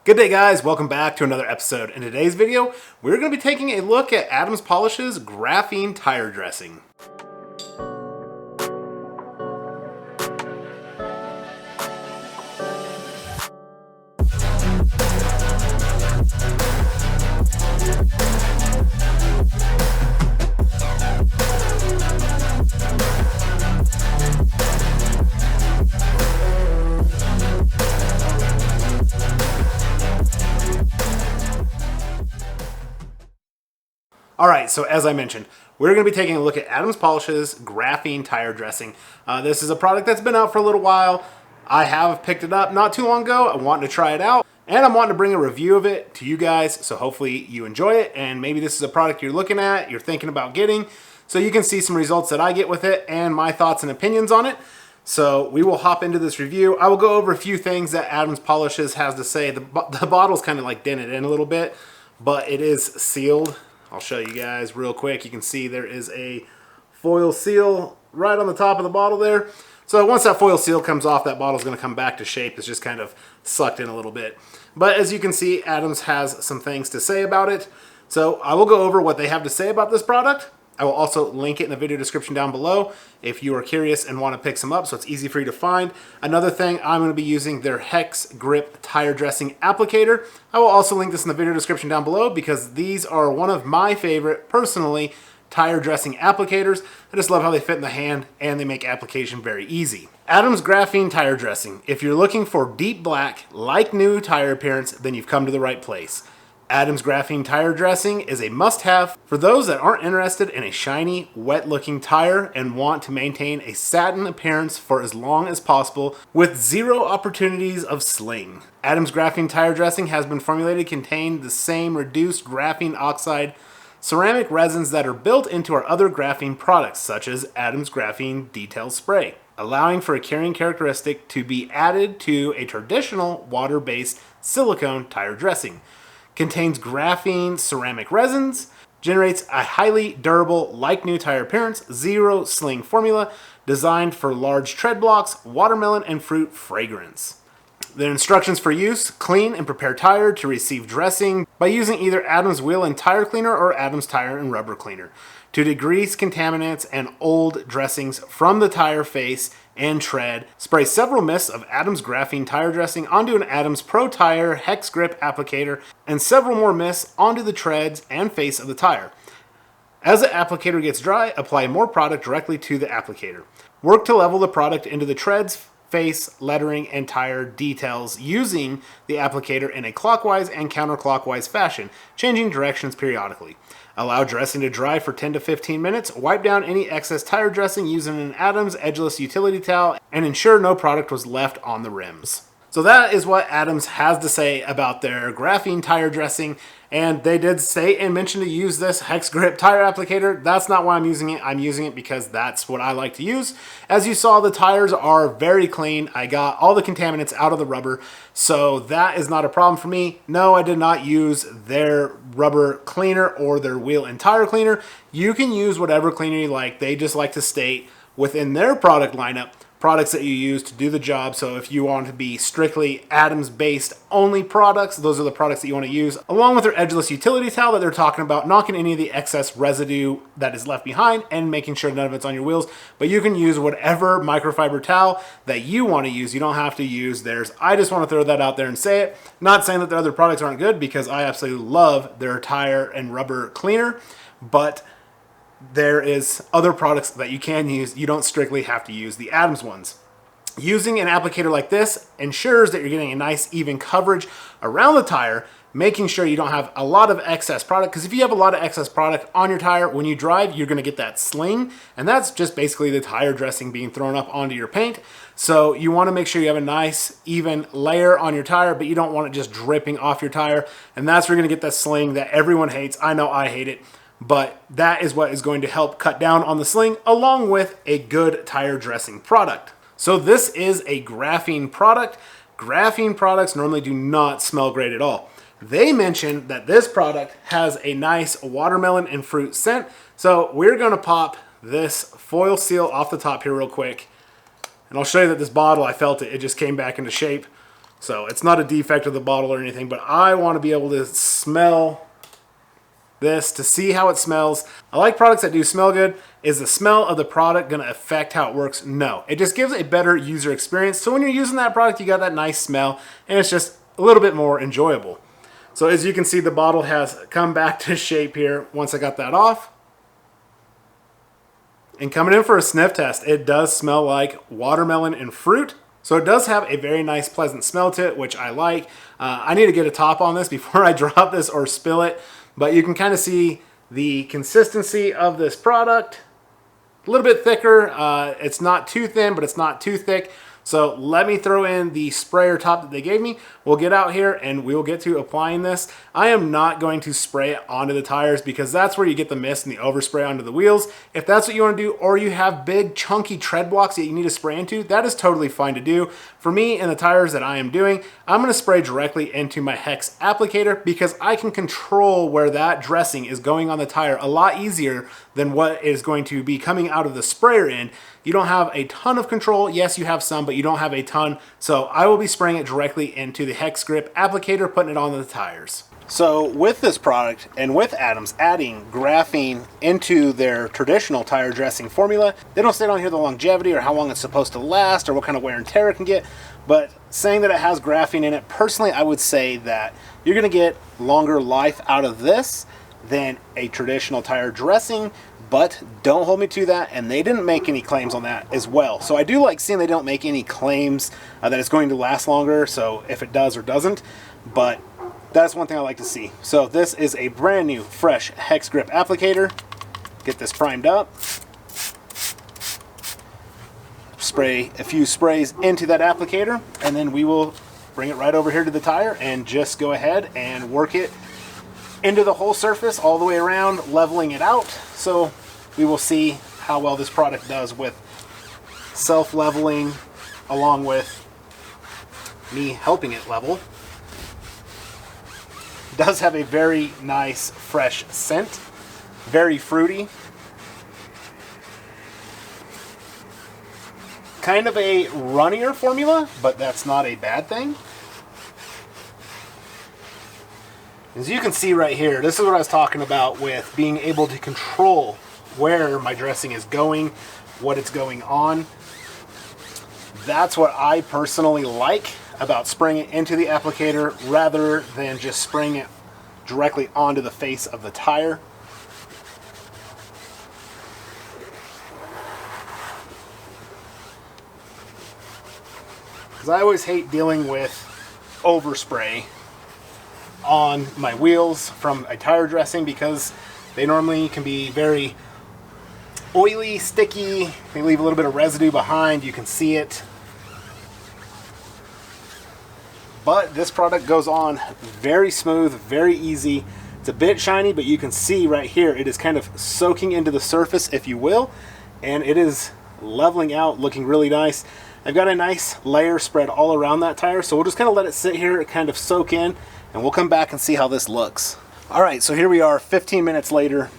Good day guys, welcome back to another episode. In today's video, we're going to be taking a look at Adams Polish's Graphene Tire Dressing. Alright, so as I mentioned, we're going to be taking a look at Adams Polish's Graphene Tire Dressing. This is a product that's been out for a little while. I have picked it up not too long ago. I wanted to try it out, and I'm wanting to bring a review of it to you guys, so hopefully you enjoy it, and maybe this is a product you're looking at, you're thinking about getting, so you can see some results that I get with it and my thoughts and opinions on it. So we will hop into this review. I will go over a few things that Adams Polish's has to say. The bottle's kind of like dented in a little bit, but it is sealed. I'll show you guys real quick. You can see there is a foil seal right on the top of the bottle there. So once that foil seal comes off, that bottle's going to come back to shape. It's just kind of sucked in a little bit. But as you can see, Adams has some things to say about it. So I will go over what they have to say about this product. I will also link it in the video description down below if you are curious and want to pick some up so it's easy for you to find. Another thing, I'm going to be using their Hex Grip Tire Dressing Applicator. I will also link this in the video description down below because these are one of my favorite, personally, tire dressing applicators. I just love how they fit in the hand and they make application very easy. Adams Graphene Tire Dressing. If you're looking for deep black, like new tire appearance, then you've come to the right place. Adams Graphene Tire Dressing is a must-have for those that aren't interested in a shiny, wet-looking tire and want to maintain a satin appearance for as long as possible with zero opportunities of sling. Adams Graphene Tire Dressing has been formulated to contain the same reduced graphene oxide ceramic resins that are built into our other graphene products, such as Adams Graphene Detail Spray, allowing for a carrying characteristic to be added to a traditional water-based silicone tire dressing. Contains graphene ceramic resins, generates a highly durable, like new tire appearance, zero sling formula, designed for large tread blocks, watermelon and fruit fragrance. The instructions for use: clean and prepare tire to receive dressing by using either Adams Wheel and Tire Cleaner or Adams Tire and Rubber Cleaner to degrease contaminants and old dressings from the tire face and tread. Spray several mists of Adams Graphene Tire Dressing onto an Adams Pro Tire Hex Grip Applicator and several more mists onto the treads and face of the tire. As the applicator gets dry, apply more product directly to the applicator. Work to level the product into the treads, face, lettering, and tire details using the applicator in a clockwise and counterclockwise fashion, changing directions periodically. Allow dressing to dry for 10 to 15 minutes. Wipe down any excess tire dressing using an Adams edgeless utility towel and ensure no product was left on the rims. So that is what Adams has to say about their graphene tire dressing, and they did say and mention to use this Hex Grip tire applicator. That's not why I'm using it. I'm using it because that's what I like to use. As you saw, the tires are very clean. I got all the contaminants out of the rubber, so that is not a problem for me. No, I did not use their rubber cleaner or their wheel and tire cleaner. You can use whatever cleaner you like. They just like to state within their product lineup products that you use to do the job. So if you want to be strictly Adams based only products, those are the products that you want to use, along with their edgeless utility towel that they're talking about, knocking any of the excess residue that is left behind and making sure none of it's on your wheels. But you can use whatever microfiber towel that you want to use. You don't have to use theirs. I just want to throw that out there and say it. Not saying that their other products aren't good, because I absolutely love their tire and rubber cleaner, but there is other products that you can use. You don't strictly have to use the Adams ones. Using an applicator like this ensures that you're getting a nice even coverage around the tire, making sure you don't have a lot of excess product, because if you have a lot of excess product on your tire, when you drive, you're going to get that sling, and that's just basically the tire dressing being thrown up onto your paint. So you want to make sure you have a nice even layer on your tire, but you don't want it just dripping off your tire, and that's where you're going to get that sling that everyone hates. I know I hate it. But that is what is going to help cut down on the sling, along with a good tire dressing product. So this is a graphene product. Graphene products normally do not smell great at all. They mentioned that this product has a nice watermelon and fruit scent. So we're going to pop this foil seal off the top here real quick. And I'll show you that this bottle, I felt it. It just came back into shape So it's not a defect of the bottle or anything, but I want to be able to smell this to see how it smells. I like products that do smell good. Is the smell of the product going to affect how it works? No. It just gives a better user experience. So when you're using that product, you got that nice smell, and it's just a little bit more enjoyable. So as you can see, the bottle has come back to shape here once I got that off. And coming in for a sniff test, it does smell like watermelon and fruit. So it does have a very nice, pleasant smell to it, which I like. I need to get a top on this before I drop this or spill it. But you can kind of see the consistency of this product. A little bit thicker. It's not too thin, but it's not too thick. So let me throw in the sprayer top that they gave me. We'll get out here and we'll get to applying this. I am not going to spray it onto the tires because that's where you get the mist and the overspray onto the wheels. If that's what you want to do, or you have big chunky tread blocks that you need to spray into, that is totally fine to do. For me and the tires that I am doing, I'm going to spray directly into my hex applicator because I can control where that dressing is going on the tire a lot easier than what is going to be coming out of the sprayer end. You don't have a ton of control. Yes, you have some, but you don't have a ton. So I will be spraying it directly into the hex grip applicator, putting it on the tires. So with this product and with Adams adding graphene into their traditional tire dressing formula, they don't state on here the longevity or how long it's supposed to last or what kind of wear and tear it can get, but saying that it has graphene in it, personally I would say that you're going to get longer life out of this than a traditional tire dressing, but don't hold me to that, and they didn't make any claims on that as well. So I do like seeing they don't make any claims that it's going to last longer, so if it does or doesn't, but that's one thing I like to see. So this is a brand new, fresh hex grip applicator. Get this primed up. Spray a few sprays into that applicator, and then we will bring it right over here to the tire and just go ahead and work it into the whole surface all the way around, leveling it out. So we will see how well this product does with self-leveling along with me helping it level. It does have a very nice fresh scent, very fruity. Kind of a runnier formula, but that's not a bad thing. As you can see right here, this is what I was talking about with being able to control where my dressing is going, what it's going on. That's what I personally like about spraying it into the applicator rather than just spraying it directly onto the face of the tire. Because I always hate dealing with overspray on my wheels from a tire dressing because they normally can be very oily, sticky. They leave a little bit of residue behind. You can see it. But this product goes on very smooth, very easy. It's a bit shiny, but you can see right here it is kind of soaking into the surface, if you will, and it is leveling out, looking really nice. I've got a nice layer spread all around that tire, so we'll just kind of let it sit here, kind of soak in, and we'll come back and see how this looks. All right, so here we are 15 minutes later.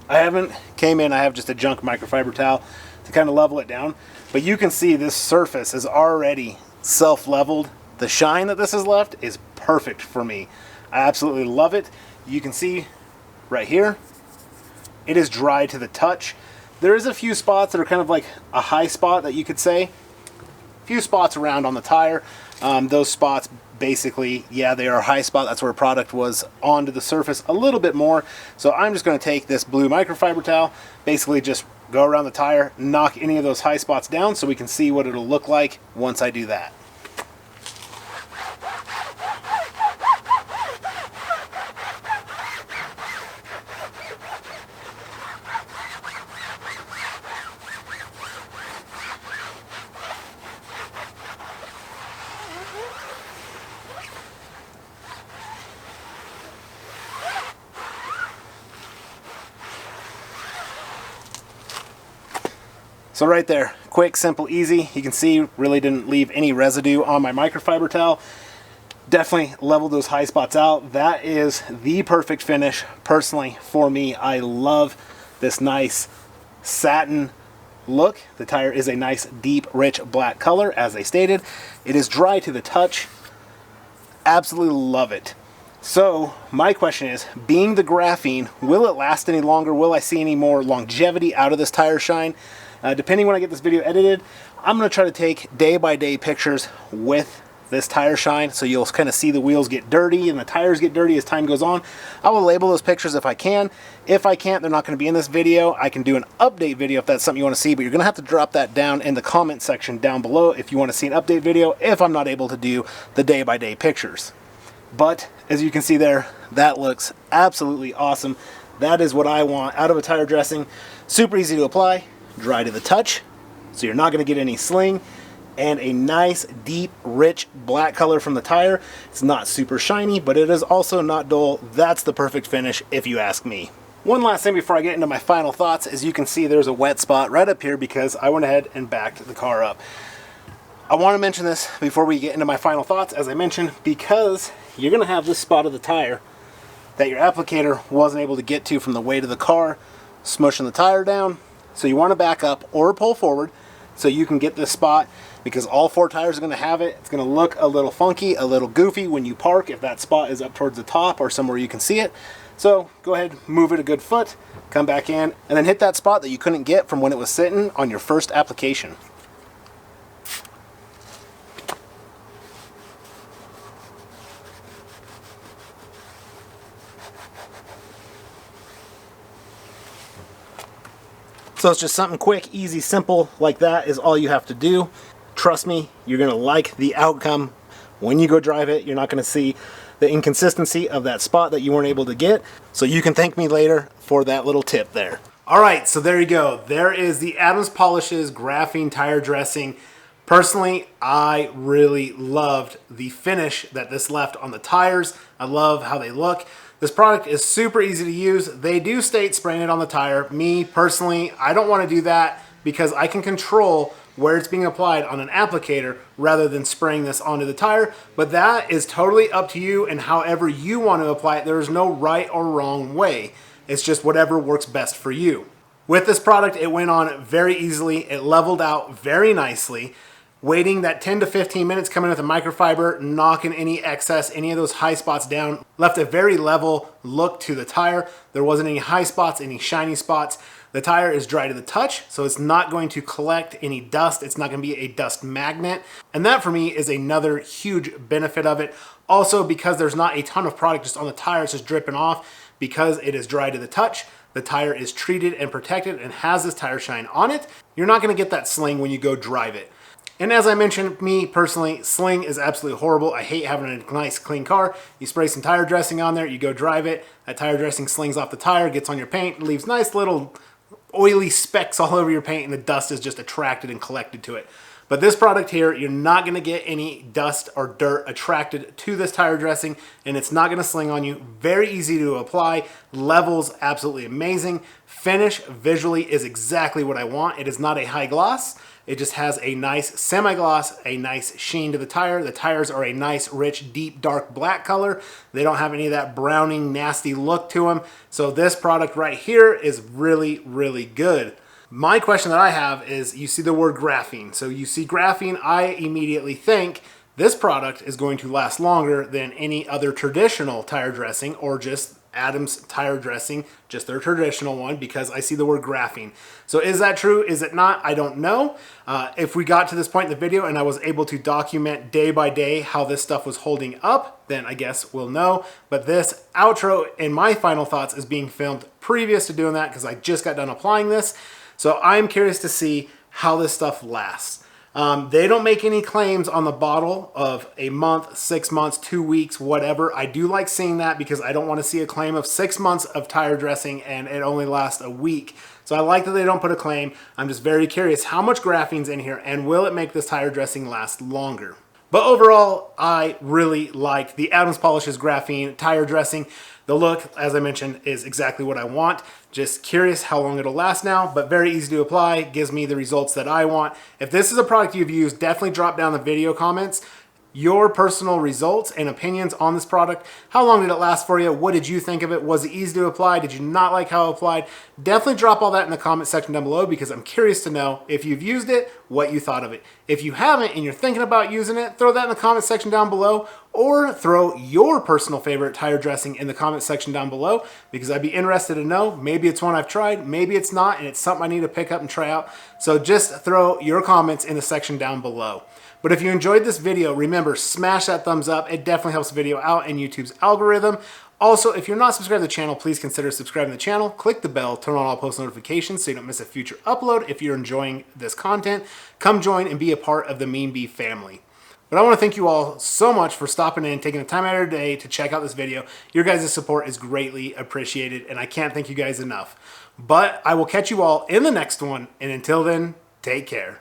I haven't came in, I have just a junk microfiber towel to kind of level it down, but you can see this surface is already self-leveled. The shine that this has left is perfect for me. I absolutely love it. You can see right here, it is dry to the touch. There is a few spots that are kind of like a high spot that you could say. A few spots around on the tire. Those spots basically, yeah, they are a high spot. That's where product was onto the surface a little bit more. So I'm just going to take this blue microfiber towel, basically just go around the tire, knock any of those high spots down so we can see what it'll look like once I do that. So right there, quick, simple, easy. You can see really didn't leave any residue on my microfiber towel. Definitely leveled those high spots out. That is the perfect finish personally for me. I love this nice satin look. The tire is a nice deep rich black color as they stated. It is dry to the touch. absolutely love it. So my question is, being the graphene, will it last any longer? Will I see any more longevity out of this tire shine? Depending when I get this video edited, I'm going to try to take day-by-day pictures with this tire shine, so you'll kind of see the wheels get dirty and the tires get dirty as time goes on. I will label those pictures if I can. If I can't, they're not going to be in this video. I can do an update video if that's something you want to see, but you're going to have to drop that down in the comment section down below if you want to see an update video, if I'm not able to do the day-by-day pictures. But as you can see there, that looks absolutely awesome. That is what I want out of a tire dressing. Super easy to apply, dry to the touch, so you're not going to get any sling, and a nice, deep, rich black color from the tire. It's not super shiny, but it is also not dull. That's the perfect finish if you ask me. One last thing before I get into my final thoughts, as you can see, there's a wet spot right up here because I went ahead and backed the car up. I want to mention this before we get into my final thoughts, as I mentioned, because you're going to have this spot of the tire that your applicator wasn't able to get to from the weight of the car, smushing the tire down. So you want to back up or pull forward so you can get this spot, because all 4 tires are going to have it. It's going to look a little funky, a little goofy when you park if that spot is up towards the top or somewhere you can see it. So go ahead, move it a good foot, come back in, and then hit that spot that you couldn't get from when it was sitting on your first application. So it's just something quick, easy, simple like that is all you have to do. Trust me, you're going to like the outcome. When you go drive it, you're not going to see the inconsistency of that spot that you weren't able to get. So you can thank me later for that little tip there. All right, so there you go. There is the Adams Polishes Graphene Tire Dressing. Personally, I really loved the finish that this left on the tires. I love how they look. This product is super easy to use. They do state spraying it on the tire. Me, personally, I don't want to do that because I can control where it's being applied on an applicator rather than spraying this onto the tire. But that is totally up to you and however you want to apply it. There is no right or wrong way. It's just whatever works best for you. With this product, it went on very easily. It leveled out very nicely. Waiting that 10 to 15 minutes, coming with a microfiber, knocking any excess, any of those high spots down, left a very level look to the tire. There wasn't any high spots, any shiny spots. The tire is dry to the touch, so it's not going to collect any dust. It's not going to be a dust magnet. And that for me is another huge benefit of it. Also, because there's not a ton of product just on the tire, it's just dripping off. Because it is dry to the touch, the tire is treated and protected and has this tire shine on it. You're not going to get that sling when you go drive it. And as I mentioned, me personally, sling is absolutely horrible. I hate having a nice clean car. You spray some tire dressing on there, you go drive it, that tire dressing slings off the tire, gets on your paint, leaves nice little oily specks all over your paint, and the dust is just attracted and collected to it. But this product here, you're not going to get any dust or dirt attracted to this tire dressing, and it's not going to sling on you. Very easy to apply. Levels absolutely amazing. Finish visually is exactly what I want. It is not a high gloss. It just has a nice semi-gloss, a nice sheen to the tire. The tires are a nice, rich, deep, dark black color. They don't have any of that browning, nasty look to them. So this product right here is really, really good. My question that I have is, you see the word graphene. So you see graphene, I immediately think this product is going to last longer than any other traditional tire dressing or just Adams tire dressing, just their traditional one, because I see the word graphene. So is that true? Is it not? I don't know. If we got to this point in the video and I was able to document day by day how this stuff was holding up, then I guess we'll know. But this outro and my final thoughts is being filmed previous to doing that because I just got done applying this. So I'm curious to see how this stuff lasts. They don't make any claims on the bottle of a month, 6 months, 2 weeks, whatever. I do like seeing that because I don't want to see a claim of 6 months of tire dressing and it only lasts a week. So I like that they don't put a claim. I'm just very curious how much graphene's in here and will it make this tire dressing last longer? But overall, I really liked the Adams Polishes Graphene tire dressing. The look, as I mentioned, is exactly what I want. Just curious how long it'll last now, but very easy to apply, gives me the results that I want. If this is a product you've used, definitely drop down the video comments your personal results and opinions on this product. How long did it last for you? What did you think of it? Was it easy to apply? Did you not like how it applied? Definitely drop all that in the comment section down below because I'm curious to know if you've used it, what you thought of it. If you haven't and you're thinking about using it, throw that in the comment section down below, or throw your personal favorite tire dressing in the comment section down below because I'd be interested to know. Maybe it's one I've tried, maybe it's not, and it's something I need to pick up and try out. So just throw your comments in the section down below. But if you enjoyed this video, remember, smash that thumbs up. It definitely helps the video out in YouTube's algorithm. Also, if you're not subscribed to the channel, please consider subscribing to the channel. Click the bell, turn on all post notifications so you don't miss a future upload. If you're enjoying this content, come join and be a part of the MeanBee family. But I want to thank you all so much for stopping in, taking the time out of your day to check out this video. Your guys' support is greatly appreciated, and I can't thank you guys enough. But I will catch you all in the next one, and until then, take care.